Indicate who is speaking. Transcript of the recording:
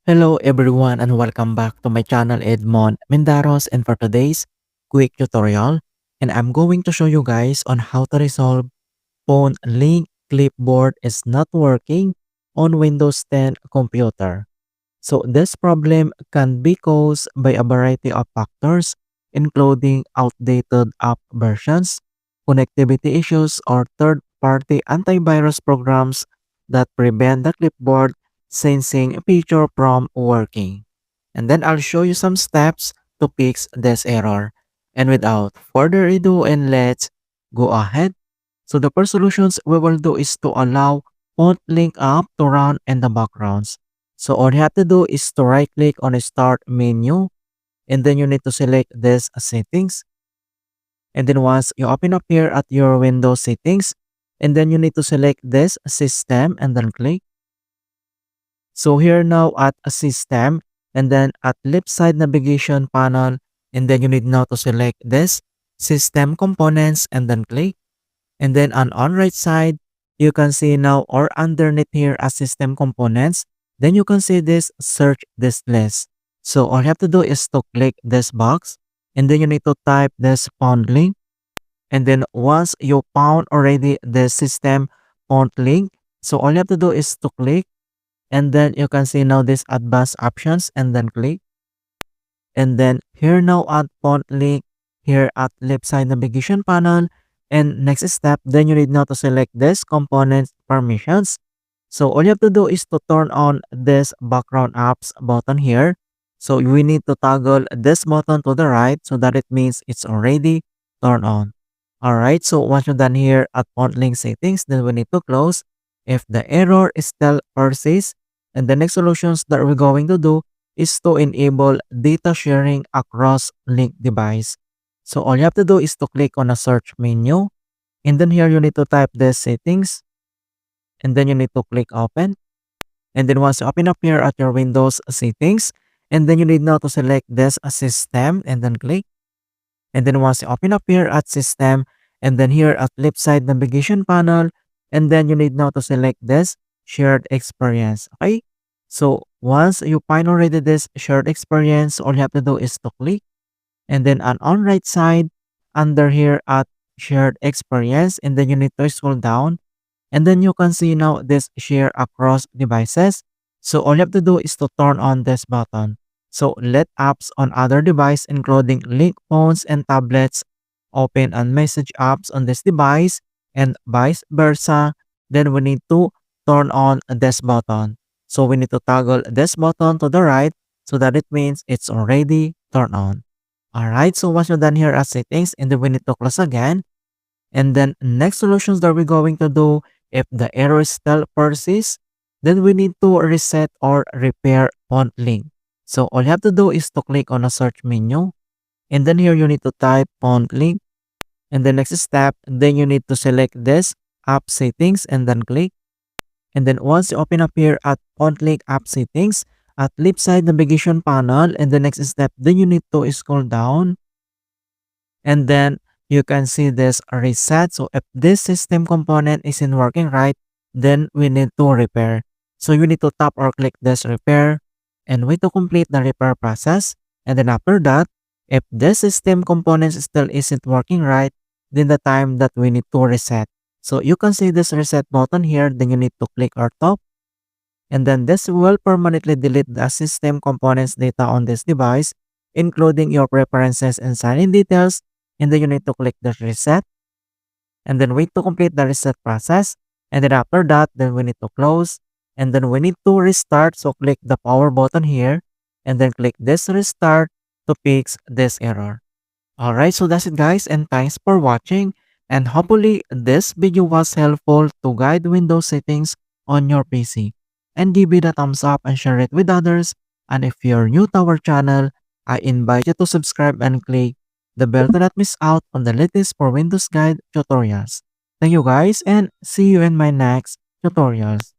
Speaker 1: Hello everyone and welcome back to my channel Edmund Mindaros, and for today's quick tutorial, and I'm going to show you guys on how to resolve phone link clipboard is not working on Windows 10 computer. So this problem can be caused by a variety of factors including outdated app versions, connectivity issues, or third-party antivirus programs that prevent the clipboard sensing feature from working. And then I'll show you some steps to fix this error. And without further ado, and let's go ahead. So the first solutions we will do is to allow phonelink app to run in the backgrounds. So all you have to do is to right click on the start menu, and then you need to select this settings. And then once you open up here at your Windows settings, and then you need to select this system and then click. So here now at a system, and then at left side navigation panel, and then you need now to select this system components and then click. And then on right side, you can see now or underneath here as system components, then you can see this search this list. So all you have to do is to click this box, and then you need to type this font link. And then once you found already the system font link, so all you have to do is to click, and then you can see now this advanced options and then click. And then here now at font link, here at left side navigation panel, and next step, then you need now to select this component permissions. So all you have to do is to turn on this background apps button here. So we need to toggle this button to the right so that it means it's already turned on. Alright, so once you're done here at font link settings, then we need to close. If the error is still persists, and the next solutions that we're going to do is to enable data sharing across link device. So all you have to do is to click on a search menu, and then here you need to type the settings, and then you need to click open. And then once you open up here at your Windows settings, and then you need now to select this system and then click. And then once you open up here at system, and then here at left side navigation panel, and then you need now to select this shared experience. Okay, so once you find already this shared experience, all you have to do is to click. And then on right side, under here at shared experience, and then you need to scroll down, and then you can see now this share across devices. So all you have to do is to turn on this button. So let apps on other device including link phones and tablets open and message apps on this device and vice versa. Then we need to turn on this button. So we need to toggle this button to the right so that it means it's already turned on. Alright, so once you're done here at settings, and then we need to close again. And then next solutions that we're going to do, if the error still persists, then we need to reset or repair font link. So all you have to do is to click on a search menu, and then here you need to type font link. And the next step, then you need to select this app settings and then click. And then once you open up here at font link app settings, at left side navigation panel, and the next step, then you need to scroll down, and then you can see this reset. So if this system component isn't working right, then we need to repair. So you need to tap or click this repair and wait to complete the repair process. And then after that, if this system component still isn't working right, then the time that we need to reset. So you can see this reset button here, then you need to click or top. And then this will permanently delete the system components data on this device, including your preferences and sign-in details. And then you need to click the reset, and then wait to complete the reset process. And then after that, then we need to close, and then we need to restart. So click the power button here, and then click this restart to fix this error. Alright, so that's it guys, and thanks for watching. And hopefully this video was helpful to guide Windows settings on your PC. And give it a thumbs up and share it with others. And if you're new to our channel, I invite you to subscribe and click the bell to not miss out on the latest for Windows Guide tutorials. Thank you guys, and see you in my next tutorials.